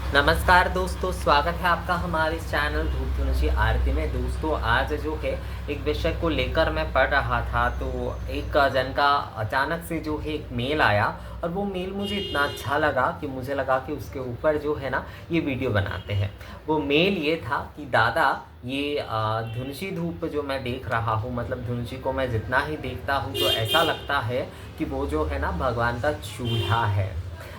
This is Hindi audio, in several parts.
नमस्कार दोस्तों, स्वागत है आपका हमारे इस चैनल धूप धुनुची आरती में। दोस्तों, आज जो है एक विषय को लेकर मैं पढ़ रहा था, तो एक जन का अचानक से जो है एक मेल आया और वो मेल मुझे इतना अच्छा लगा कि मुझे लगा कि उसके ऊपर जो है ना ये वीडियो बनाते हैं। वो मेल ये था कि दादा, ये धुनुची धूप जो मैं देख रहा हूँ, मतलब धुनुची को मैं जितना ही देखता हूँ तो ऐसा लगता है कि वो जो है ना भगवान का चूल्हा है।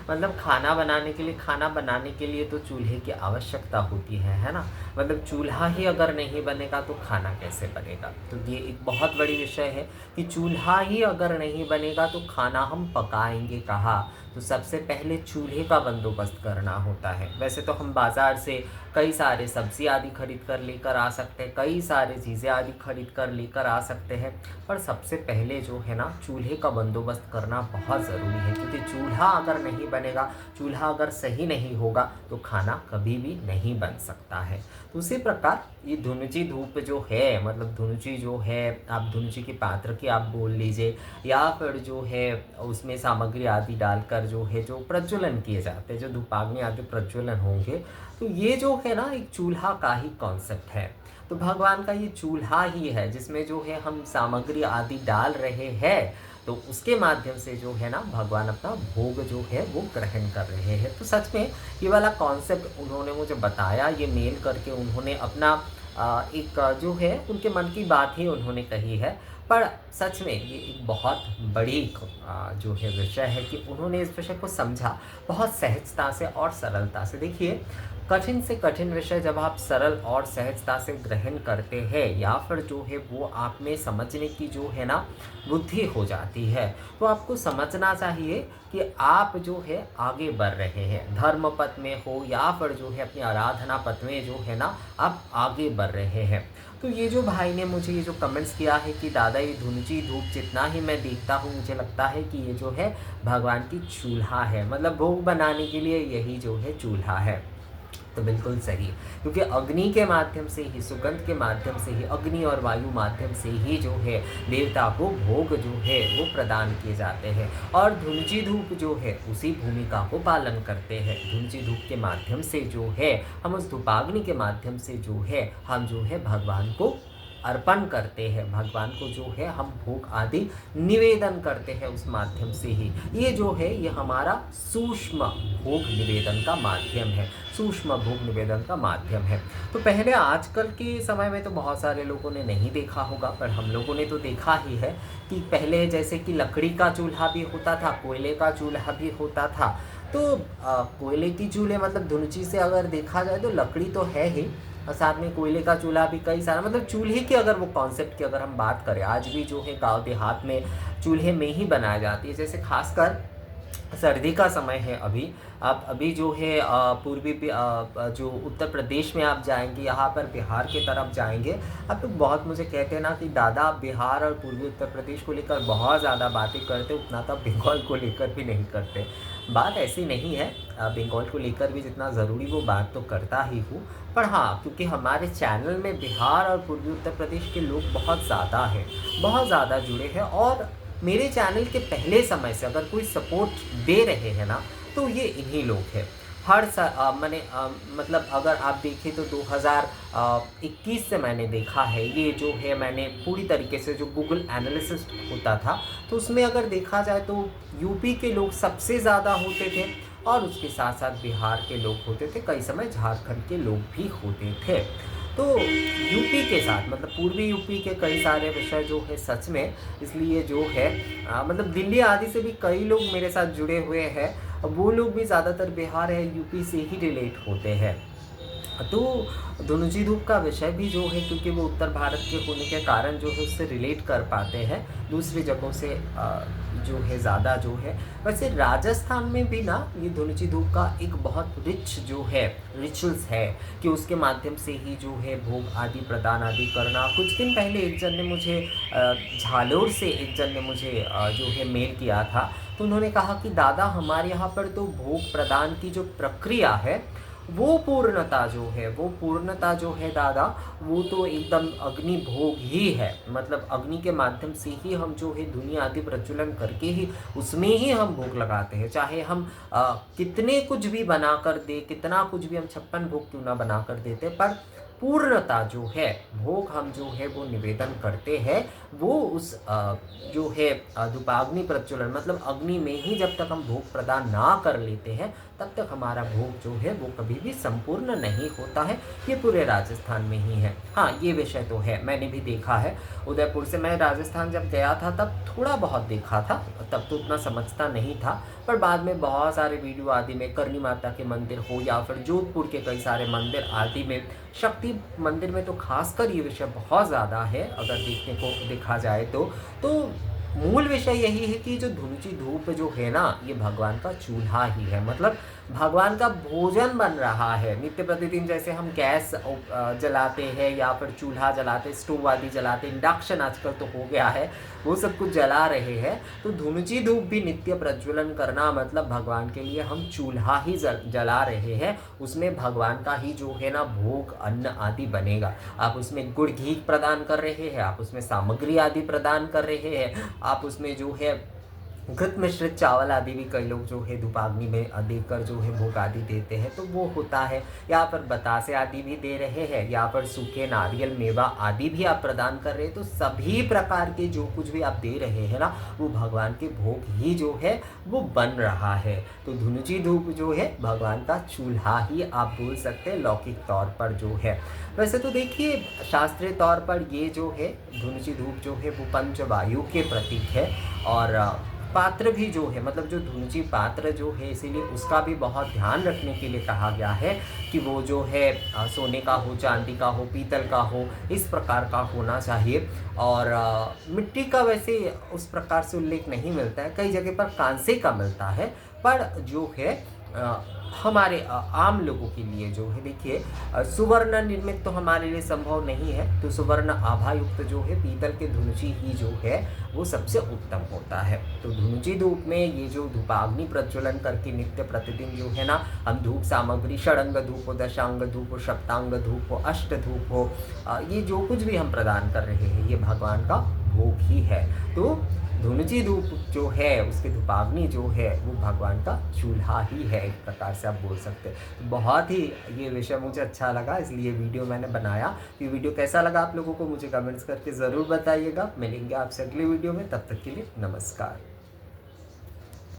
मतलब खाना बनाने के लिए तो चूल्हे की आवश्यकता होती है ना। मतलब चूल्हा ही अगर नहीं बनेगा तो खाना कैसे बनेगा। तो ये एक बहुत बड़ी विषय है कि चूल्हा ही अगर नहीं बनेगा तो खाना हम पकाएंगे कहाँ। तो सबसे पहले चूल्हे का बंदोबस्त करना होता है। वैसे तो हम बाज़ार से कई सारे सब्ज़ी आदि खरीद कर लेकर आ सकते हैं, कई सारे चीज़ें आदि खरीद कर लेकर आ सकते हैं, पर सबसे पहले जो है ना चूल्हे का बंदोबस्त करना बहुत ज़रूरी है। क्योंकि चूल्हा अगर नहीं बनेगा, चूल्हा अगर सही नहीं होगा तो खाना कभी भी नहीं बन सकता है। तो उसी प्रकार ये धुनुची धूप जो है, मतलब धुनुची जो है, आप धुनुची के पात्र की आप बोल लीजिए, या फिर जो है उसमें सामग्री आदि डालकर जो है जो प्रज्वलन किए जाते हैं, जो धूपाग्नि आदि प्रज्वलन होंगे, तो ये जो है ना एक चूल्हा का ही कॉन्सेप्ट है। तो भगवान का ये चूल्हा ही है जिसमें जो है हम सामग्री आदि डाल रहे हैं, तो उसके माध्यम से जो है ना भगवान अपना भोग जो है वो ग्रहण कर रहे हैं। तो सच में ये वाला कॉन्सेप्ट उन्होंने मुझे बताया, ये मेल करके उन्होंने अपना एक जो है उनके मन की बात ही उन्होंने कही है। पर सच में ये एक बहुत बड़ी जो है विषय है कि उन्होंने इस विषय को समझा बहुत सहजता से और सरलता से। देखिए, कठिन से कठिन विषय जब आप सरल और सहजता से ग्रहण करते हैं, या फिर जो है वो आप में समझने की जो है ना बुद्धि हो जाती है, तो आपको समझना चाहिए कि आप जो है आगे बढ़ रहे हैं। धर्म पथ में हो या फिर जो है अपनी आराधना पथ में जो है ना आप आगे बढ़ रहे हैं। तो ये जो भाई ने मुझे ये जो कमेंट्स किया है कि दादा, ये धुनुची धूप जितना ही मैं देखता हूँ मुझे लगता है कि ये जो है भगवान की चूल्हा है, मतलब भोग बनाने के लिए यही जो है चूल्हा है। तो बिल्कुल सही, क्योंकि अग्नि के माध्यम से ही, सुगंध के माध्यम से ही, अग्नि और वायु माध्यम से ही जो है देवता को भोग जो है वो प्रदान किए जाते हैं। और धुनुची धूप जो है उसी भूमिका को पालन करते हैं। धुनुची धूप के माध्यम से जो है हम उस धूपाग्नि के माध्यम से जो है हम जो है भगवान को अर्पण करते हैं, भगवान को जो है हम भोग आदि निवेदन करते हैं उस माध्यम से ही। ये जो है ये हमारा सूक्ष्म भोग निवेदन का माध्यम है, सूक्ष्म भोग निवेदन का माध्यम है। तो पहले आजकल के समय में तो बहुत सारे लोगों ने नहीं देखा होगा, पर हम लोगों ने तो देखा ही है कि पहले जैसे कि लकड़ी का चूल्हा भी होता था, कोयले का चूल्हा भी होता था। तो कोयले की चूल्हे मतलब धुनुची से अगर देखा जाए तो लकड़ी तो है ही, और साथ में कोयले का चूल्हा भी कई सारा, मतलब चूल्हे की अगर वो कॉन्सेप्ट की अगर हम बात करें, आज भी जो है गांव देहात में चूल्हे में ही बनाया जाती है। जैसे खासकर सर्दी का समय है अभी, आप अभी जो है जो उत्तर प्रदेश में आप जाएंगे, यहाँ पर बिहार की तरफ जाएंगे, आप लोग बहुत मुझे कहते हैं ना कि दादा आप बिहार और पूर्वी उत्तर प्रदेश को लेकर बहुत ज़्यादा बातें करते, उतना तो बंगाल को लेकर भी नहीं करते। बात ऐसी नहीं है, बंगाल को लेकर भी जितना ज़रूरी वो बात तो करता ही हूँ, पर हाँ, क्योंकि हमारे चैनल में बिहार और पूर्वी उत्तर प्रदेश के लोग बहुत ज़्यादा हैं, बहुत ज़्यादा जुड़े हैं। और मेरे चैनल के पहले समय से अगर कोई सपोर्ट दे रहे हैं ना, तो ये इन्हीं लोग हैं। मतलब अगर आप देखें तो 2021 से मैंने देखा है, ये जो है मैंने पूरी तरीके से जो गूगल एनालिसिस होता था, तो उसमें अगर देखा जाए तो यूपी के लोग सबसे ज़्यादा होते थे, और उसके साथ साथ बिहार के लोग होते थे, कई समय झारखंड के लोग भी होते थे। तो यूपी के साथ, मतलब पूर्वी यूपी के कई सारे विषय जो है सच में, इसलिए जो है मतलब दिल्ली आदि से भी कई लोग मेरे साथ जुड़े हुए हैं, वो लोग भी ज़्यादातर बिहार है यूपी से ही रिलेट होते हैं। तो धुनुची धूप का विषय भी जो है, क्योंकि वो उत्तर भारत के होने के कारण जो है उससे रिलेट कर पाते हैं दूसरी जगहों से जो है ज़्यादा जो है। वैसे राजस्थान में भी ना ये धुनुची धूप का एक बहुत रिच जो है रिचुअल्स है कि उसके माध्यम से ही जो है भोग आदि प्रदान आदि करना। कुछ दिन पहले एक जन ने मुझे झालोर से एक जन ने मुझे जो है मेल किया था, तो उन्होंने कहा कि दादा, हमारे यहाँ पर तो भोग प्रदान की जो प्रक्रिया है वो पूर्णता जो है दादा, वो तो एकदम अग्नि भोग ही है। मतलब अग्नि के माध्यम से ही हम जो है धुनी आदि प्रज्वलन करके ही उसमें ही हम भोग लगाते हैं। चाहे हम कितने कुछ भी बना कर दे, कितना कुछ भी हम 56 भोग क्यों ना बना कर देते, पर पूर्णता जो है, भोग हम जो है वो निवेदन करते हैं, वो उस जो है धूपाग्नि प्रज्वलन मतलब अग्नि में ही जब तक हम भोग प्रदान ना कर लेते हैं, तब तक हमारा भोग जो है वो कभी भी संपूर्ण नहीं होता है। ये पूरे राजस्थान में ही है। हाँ, ये विषय तो है, मैंने भी देखा है। उदयपुर से मैं राजस्थान जब गया था तब थोड़ा बहुत देखा था, तब तो उतना समझता नहीं था, पर बाद में बहुत सारे वीडियो आदि में करनी माता के मंदिर हो या फिर जोधपुर के कई सारे मंदिर आदि में, शक्ति मंदिर में तो खासकर ये विषय बहुत ज़्यादा है अगर देखने को देखा जाए तो मूल विषय यही है कि जो धुनुची धूप जो है ना, ये भगवान का चूल्हा ही है। मतलब भगवान का भोजन बन रहा है नित्य प्रतिदिन। जैसे हम गैस जलाते हैं या फिर चूल्हा जलाते, स्टोव आदि जलाते, इंडक्शन आजकल तो हो गया है, वो सब कुछ जला रहे हैं, तो धुनुची धूप भी नित्य प्रज्वलन करना मतलब भगवान के लिए हम चूल्हा ही जला रहे हैं। उसमें भगवान का ही जो है ना भोग अन्न आदि बनेगा। आप उसमें गुड़ घी प्रदान कर रहे हैं, आप उसमें सामग्री आदि प्रदान कर रहे हैं, आप उसमें जो है घृत मिश्रित चावल आदि भी कई लोग जो है धूपाग्नि में देकर जो है भोग आदि देते हैं, तो वो होता है। यहाँ पर बतासे आदि भी दे रहे हैं, यहाँ पर सूखे नारियल मेवा आदि भी आप प्रदान कर रहे हैं। तो सभी प्रकार के जो कुछ भी आप दे रहे हैं ना, वो भगवान के भोग ही जो है वो बन रहा है। तो धुनुची धूप जो है भगवान का चूल्हा ही आप बोल सकते हैं लौकिक तौर पर जो है। वैसे तो देखिए शास्त्रीय तौर पर ये जो है धुनुची धूप जो है वो पंचवायु के प्रतीक है। और पात्र भी जो है, मतलब जो धुनुची पात्र जो है, इसीलिए उसका भी बहुत ध्यान रखने के लिए कहा गया है कि वो जो है सोने का हो, चांदी का हो, पीतल का हो, इस प्रकार का होना चाहिए। और मिट्टी का वैसे उस प्रकार से उल्लेख नहीं मिलता है, कई जगह पर कांसे का मिलता है, पर जो है हमारे आम लोगों के लिए जो है देखिए सुवर्ण निर्मित तो हमारे लिए संभव नहीं है, तो सुवर्ण आभा युक्त जो है पीतल के धुनुची ही जो है वो सबसे उत्तम होता है। तो धुनुची धूप में ये जो धूपाग्नि प्रज्वलन करके नित्य प्रतिदिन जो है ना हम धूप सामग्री, षडंग धूप हो, दशांग धूप हो, सप्तांग धूप हो, अष्ट धूप हो, ये जो कुछ भी हम प्रदान कर रहे हैं ये भगवान का भोग ही है। तो धुनुची धूप जो है, उसके धूपाग्नि जो है वो भगवान का चूल्हा ही है, एक प्रकार से आप बोल सकते हैं। तो बहुत ही ये विषय मुझे अच्छा लगा, इसलिए वीडियो मैंने बनाया। ये वीडियो कैसा लगा आप लोगों को मुझे कमेंट्स करके ज़रूर बताइएगा। मिलेंगे आपसे अगली वीडियो में, तब तक के लिए नमस्कार।